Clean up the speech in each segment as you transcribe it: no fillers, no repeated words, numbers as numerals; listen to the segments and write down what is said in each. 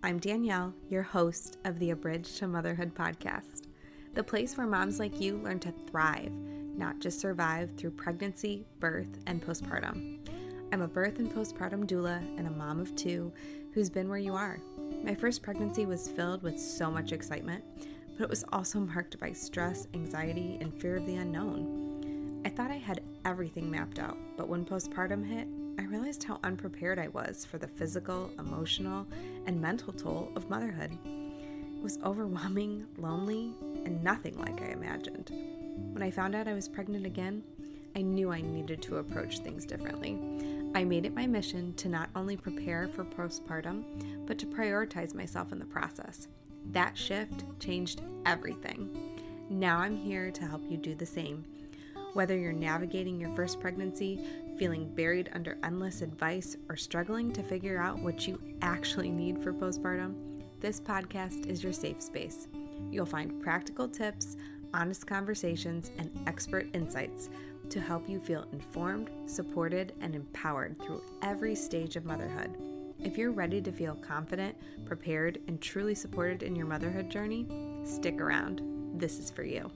I'm Danielle, your host of the Abridged to Motherhood podcast, the place where moms like you learn to thrive, not just survive through pregnancy, birth, and postpartum. I'm a birth and postpartum doula and a mom of two who's been where you are. My first pregnancy was filled with so much excitement, but it was also marked by stress, anxiety, and fear of the unknown. I thought I had everything mapped out, but when postpartum hit, I realized how unprepared I was for the physical, emotional, and mental toll of motherhood. It was overwhelming, lonely, and nothing like I imagined. When I found out I was pregnant again, I knew I needed to approach things differently. I made it my mission to not only prepare for postpartum, but to prioritize myself in the process. That shift changed everything. Now I'm here to help you do the same. Whether you're navigating your first pregnancy, feeling buried under endless advice, or struggling to figure out what you actually need for postpartum, this podcast is your safe space. You'll find practical tips, honest conversations, and expert insights to help you feel informed, supported, and empowered through every stage of motherhood. If you're ready to feel confident, prepared, and truly supported in your motherhood journey, stick around. This is for you.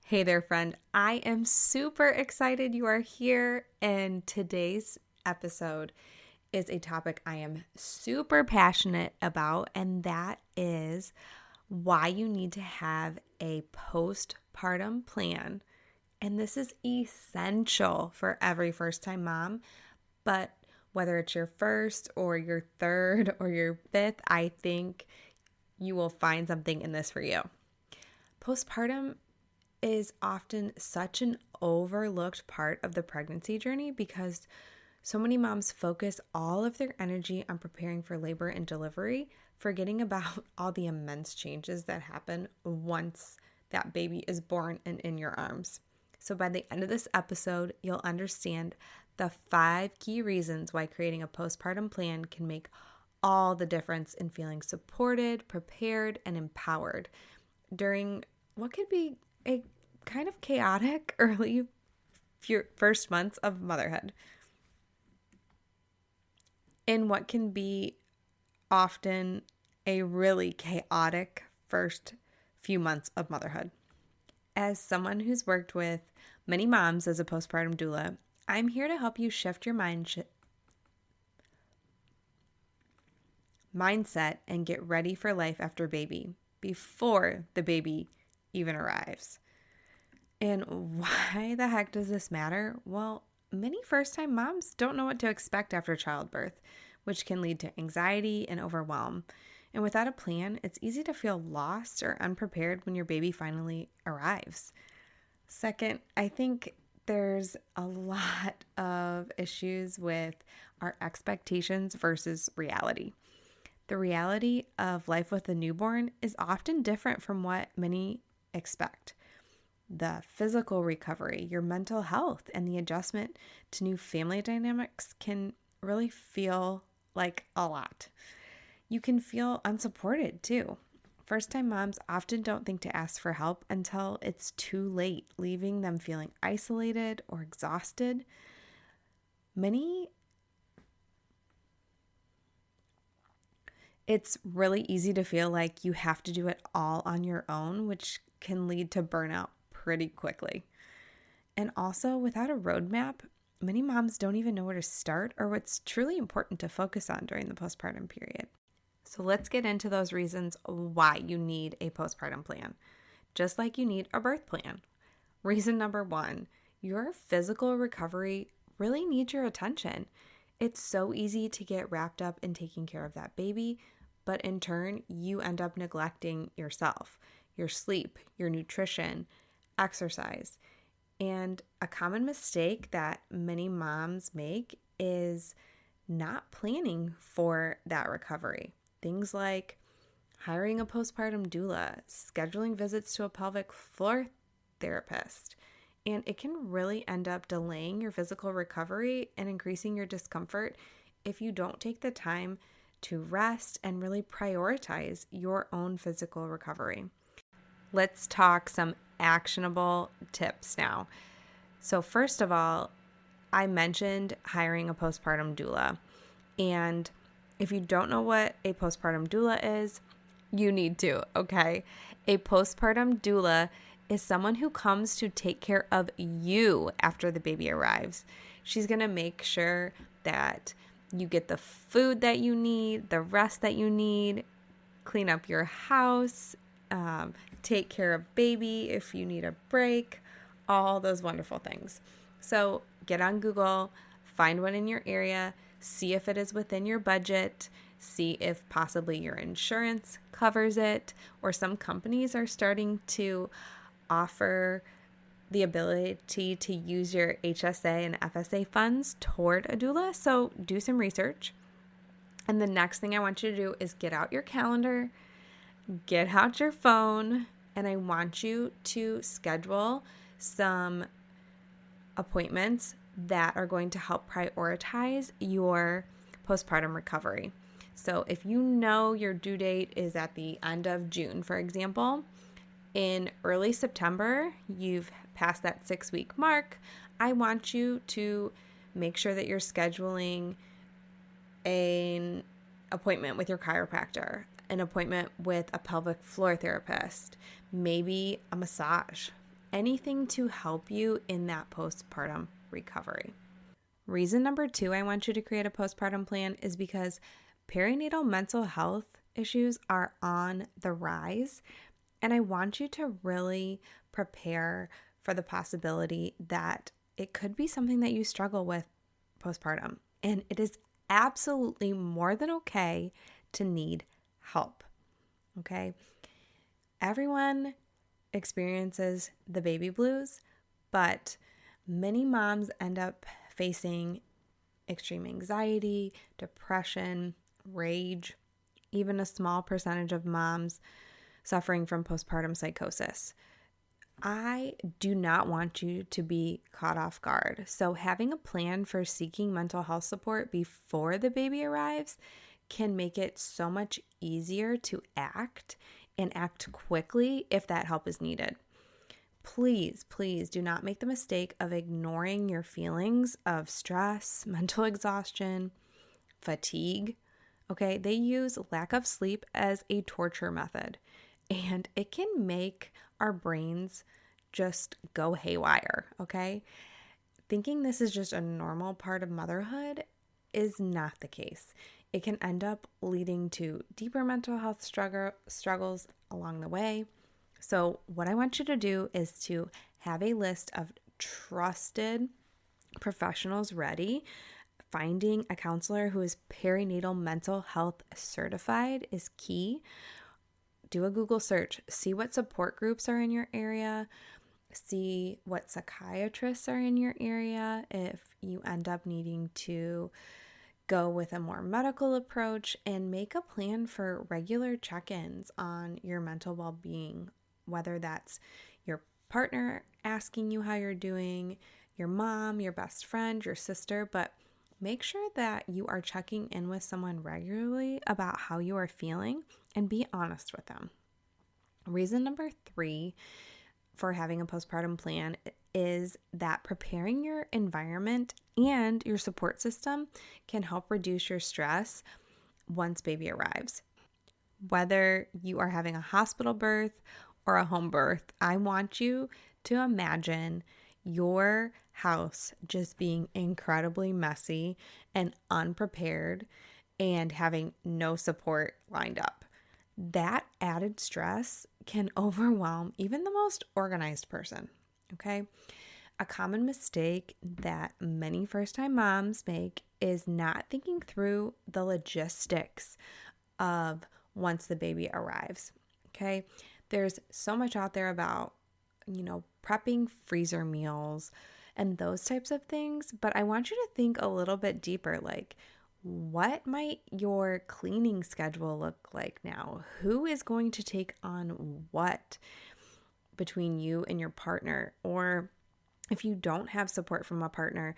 Hey there, friend. I am super excited you are here, and today's episode is a topic I am super passionate about, and that is why you need to have a postpartum plan. And this is essential for every first-time mom, but whether it's your first or your third or your fifth, I think you will find something in this for you. Postpartum is often such an overlooked part of the pregnancy journey because so many moms focus all of their energy on preparing for labor and delivery, forgetting about all the immense changes that happen once that baby is born and in your arms. So by the end of this episode, you'll understand the 5 key reasons why creating a postpartum plan can make all the difference in feeling supported, prepared, and empowered during what could be a kind of chaotic early first months of motherhood. In what can be often a really chaotic first few months of motherhood. As someone who's worked with many moms as a postpartum doula, I'm here to help you shift your mindset and get ready for life after baby before the baby even arrives. And why the heck does this matter? Well, many first-time moms don't know what to expect after childbirth, which can lead to anxiety and overwhelm. And without a plan, it's easy to feel lost or unprepared when your baby finally arrives. Second, I think there's a lot of issues with our expectations versus reality. The reality of life with a newborn is often different from what many expect. The physical recovery, your mental health, and the adjustment to new family dynamics can really feel like a lot. You can feel unsupported too. First-time moms often don't think to ask for help until it's too late, leaving them feeling isolated or exhausted. It's really easy to feel like you have to do it all on your own, which can lead to burnout pretty quickly. And also, without a roadmap, many moms don't even know where to start or what's truly important to focus on during the postpartum period. So let's get into those reasons why you need a postpartum plan, just like you need a birth plan. Reason number 1, your physical recovery really needs your attention. It's so easy to get wrapped up in taking care of that baby, but in turn, you end up neglecting yourself, your sleep, your nutrition, exercise. And a common mistake that many moms make is not planning for that recovery. Things like hiring a postpartum doula, scheduling visits to a pelvic floor therapist, and it can really end up delaying your physical recovery and increasing your discomfort if you don't take the time to rest and really prioritize your own physical recovery. Let's talk some actionable tips now. So first of all, I mentioned hiring a postpartum doula, and If you don't know what a postpartum doula is, you need to, okay? A postpartum doula is someone who comes to take care of you after the baby arrives. She's going to make sure that you get the food that you need, the rest that you need, clean up your house, take care of baby if you need a break, all those wonderful things. So get on Google, find one in your area, see if it is within your budget, see if possibly your insurance covers it, or some companies are starting to offer the ability to use your HSA and FSA funds toward a doula. So do some research. And the next thing I want you to do is get out your calendar, get out your phone, and I want you to schedule some appointments that are going to help prioritize your postpartum recovery. So if you know your due date is at the end of June, for example, in early September, you've passed that 6-week mark, I want you to make sure that you're scheduling an appointment with your chiropractor, an appointment with a pelvic floor therapist, maybe a massage, anything to help you in that postpartum recovery. Reason number 2 I want you to create a postpartum plan is because perinatal mental health issues are on the rise, and I want you to really prepare for the possibility that it could be something that you struggle with postpartum, and it is absolutely more than okay to need help, okay? Everyone experiences the baby blues, but many moms end up facing extreme anxiety, depression, rage, even a small percentage of moms suffering from postpartum psychosis. I do not want you to be caught off guard. So having a plan for seeking mental health support before the baby arrives can make it so much easier to act and act quickly if that help is needed. Please, please do not make the mistake of ignoring your feelings of stress, mental exhaustion, fatigue. Okay, they use lack of sleep as a torture method, and it can make our brains just go haywire, okay? Thinking this is just a normal part of motherhood is not the case. It can end up leading to deeper mental health struggles along the way. So what I want you to do is to have a list of trusted professionals ready. Finding a counselor who is perinatal mental health certified is key. Do a Google search. See what support groups are in your area. See what psychiatrists are in your area if you end up needing to go with a more medical approach, and make a plan for regular check-ins on your mental well-being, whether that's your partner asking you how you're doing, your mom, your best friend, your sister, but make sure that you are checking in with someone regularly about how you are feeling and be honest with them. Reason number 3 for having a postpartum plan is that preparing your environment and your support system can help reduce your stress once baby arrives. Whether you are having a hospital birth or a home birth, I want you to imagine your house just being incredibly messy and unprepared and having no support lined up. That added stress can overwhelm even the most organized person, okay? A common mistake that many first-time moms make is not thinking through the logistics of once the baby arrives, okay? There's so much out there about, prepping freezer meals and those types of things, but I want you to think a little bit deeper, like, what might your cleaning schedule look like now? Who is going to take on what between you and your partner? Or if you don't have support from a partner,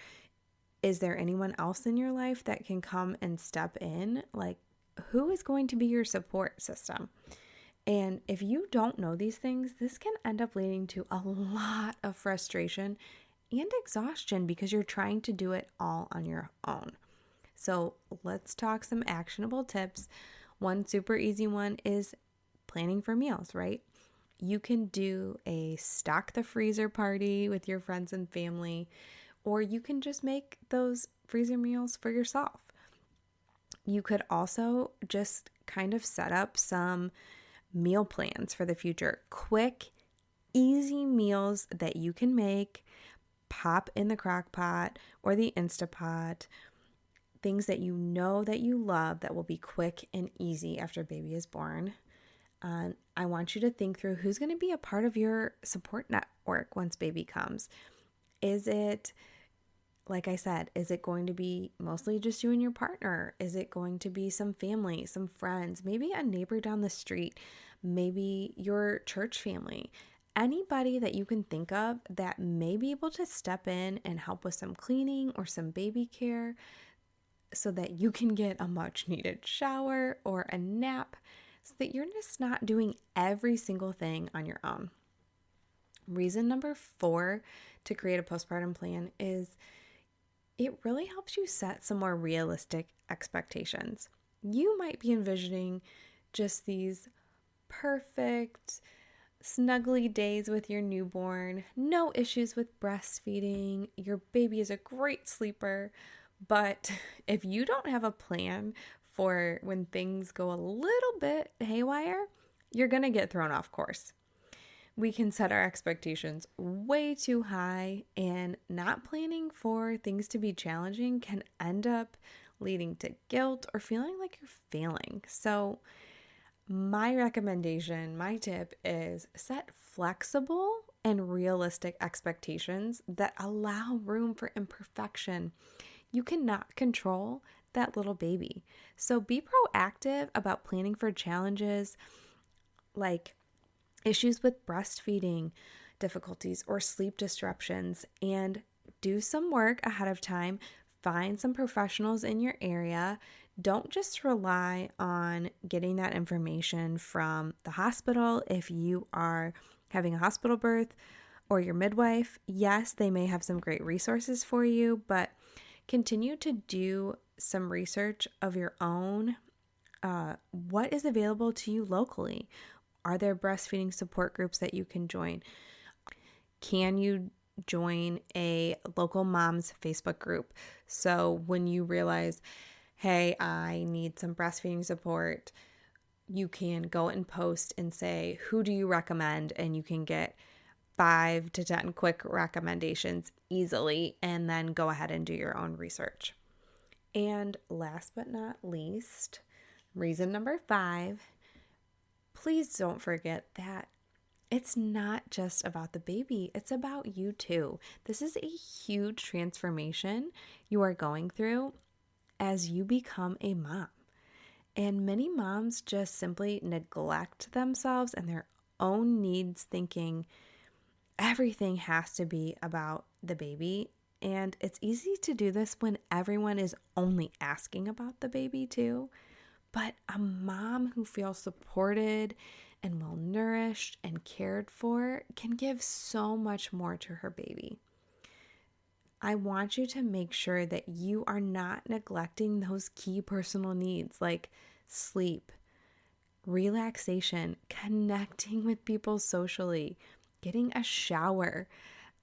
is there anyone else in your life that can come and step in? Like, who is going to be your support system? And if you don't know these things, this can end up leading to a lot of frustration and exhaustion because you're trying to do it all on your own. So let's talk some actionable tips. One super easy one is planning for meals, right? You can do a stock the freezer party with your friends and family, or you can just make those freezer meals for yourself. You could also just kind of set up some meal plans for the future. Quick, easy meals that you can make, pop in the crock pot or the Instapot. Things that you know that you love that will be quick and easy after baby is born. I want you to think through who's going to be a part of your support network once baby comes. Is it, like I said, is it going to be mostly just you and your partner? Is it going to be some family, some friends, maybe a neighbor down the street, maybe your church family? Anybody that you can think of that may be able to step in and help with some cleaning or some baby care so that you can get a much needed shower or a nap, so that you're just not doing every single thing on your own. Reason number 4 to create a postpartum plan is it really helps you set some more realistic expectations. You might be envisioning just these perfect, snuggly days with your newborn, no issues with breastfeeding, your baby is a great sleeper. But if you don't have a plan for when things go a little bit haywire, you're going to get thrown off course. We can set our expectations way too high, and not planning for things to be challenging can end up leading to guilt or feeling like you're failing. So my recommendation, my tip is set flexible and realistic expectations that allow room for imperfection. You cannot control that little baby. So be proactive about planning for challenges like issues with breastfeeding difficulties or sleep disruptions, and do some work ahead of time. Find some professionals in your area. Don't just rely on getting that information from the hospital. If you are having a hospital birth or your midwife, yes, they may have some great resources for you, but continue to do some research of your own. What is available to you locally? Are there breastfeeding support groups that you can join? Can you join a local moms Facebook group? So when you realize, hey, I need some breastfeeding support, you can go and post and say, who do you recommend? And you can get 5 to 10 quick recommendations easily, and then go ahead and do your own research. And last but not least, reason number 5, please don't forget that it's not just about the baby, it's about you too. This is a huge transformation you are going through as you become a mom. And many moms just simply neglect themselves and their own needs, thinking everything has to be about the baby. And it's easy to do this when everyone is only asking about the baby too. But a mom who feels supported and well nourished and cared for can give so much more to her baby. I want you to make sure that you are not neglecting those key personal needs like sleep, relaxation, connecting with people socially, getting a shower,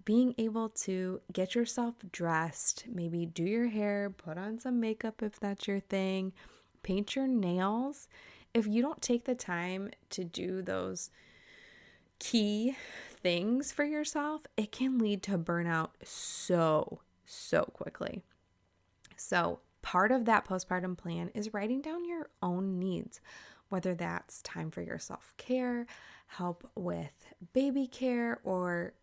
being able to get yourself dressed, maybe do your hair, put on some makeup if that's your thing, paint your nails. If you don't take the time to do those key things for yourself, it can lead to burnout so quickly. So part of that postpartum plan is writing down your own needs, whether that's time for your self-care, help with baby care, or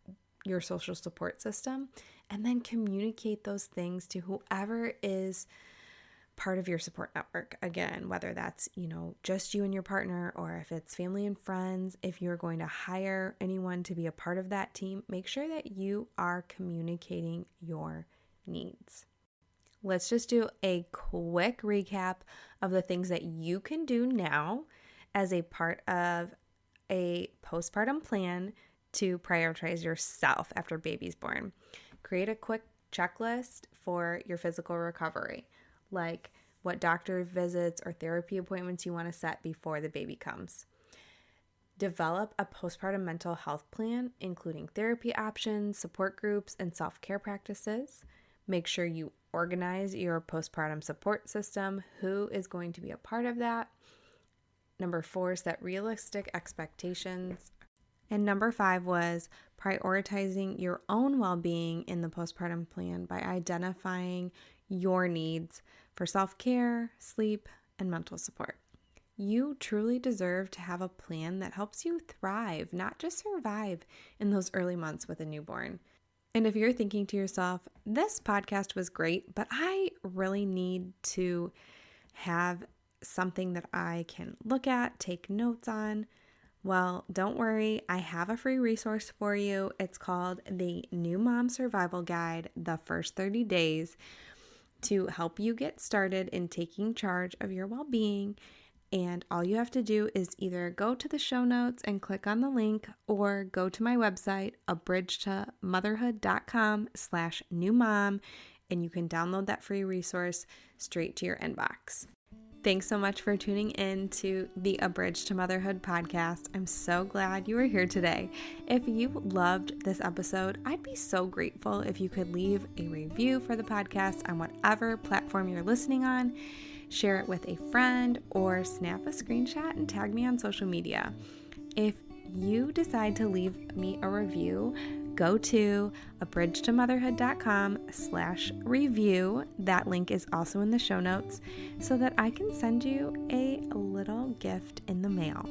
your social support system, and then communicate those things to whoever is part of your support network. Again, whether that's, just you and your partner, or if it's family and friends, if you're going to hire anyone to be a part of that team, make sure that you are communicating your needs. Let's just do a quick recap of the things that you can do now as a part of a postpartum plan to prioritize yourself after baby's born. Create a quick checklist for your physical recovery. like what doctor visits or therapy appointments you want to set before the baby comes. Develop a postpartum mental health plan, including therapy options, support groups, and self-care practices. Make sure you organize your postpartum support system. Who is going to be a part of that? Number 4, set realistic expectations. And number 5 was prioritizing your own well-being in the postpartum plan by identifying your needs for self-care, sleep, and mental support. You truly deserve to have a plan that helps you thrive, not just survive in those early months with a newborn. And if you're thinking to yourself, this podcast was great, but I really need to have something that I can look at, take notes on, well, don't worry. I have a free resource for you. It's called the New Mom Survival Guide, the first 30 days, to help you get started in taking charge of your well-being. And all you have to do is either go to the show notes and click on the link, or go to my website, abridgetomotherhood.com/newmom, and you can download that free resource straight to your inbox. Thanks so much for tuning in to the Abridged to Motherhood podcast. I'm so glad you were here today. If you loved this episode, I'd be so grateful if you could leave a review for the podcast on whatever platform you're listening on. Share it with a friend or snap a screenshot and tag me on social media. If you decide to leave me a review, go to abridgetomotherhood.com/review. That link is also in the show notes so that I can send you a little gift in the mail.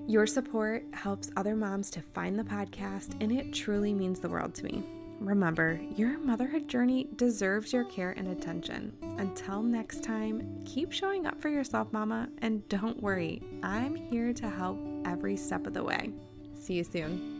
Your support helps other moms to find the podcast, and it truly means the world to me. Remember, your motherhood journey deserves your care and attention. Until next time, keep showing up for yourself, mama, and don't worry, I'm here to help every step of the way. See you soon.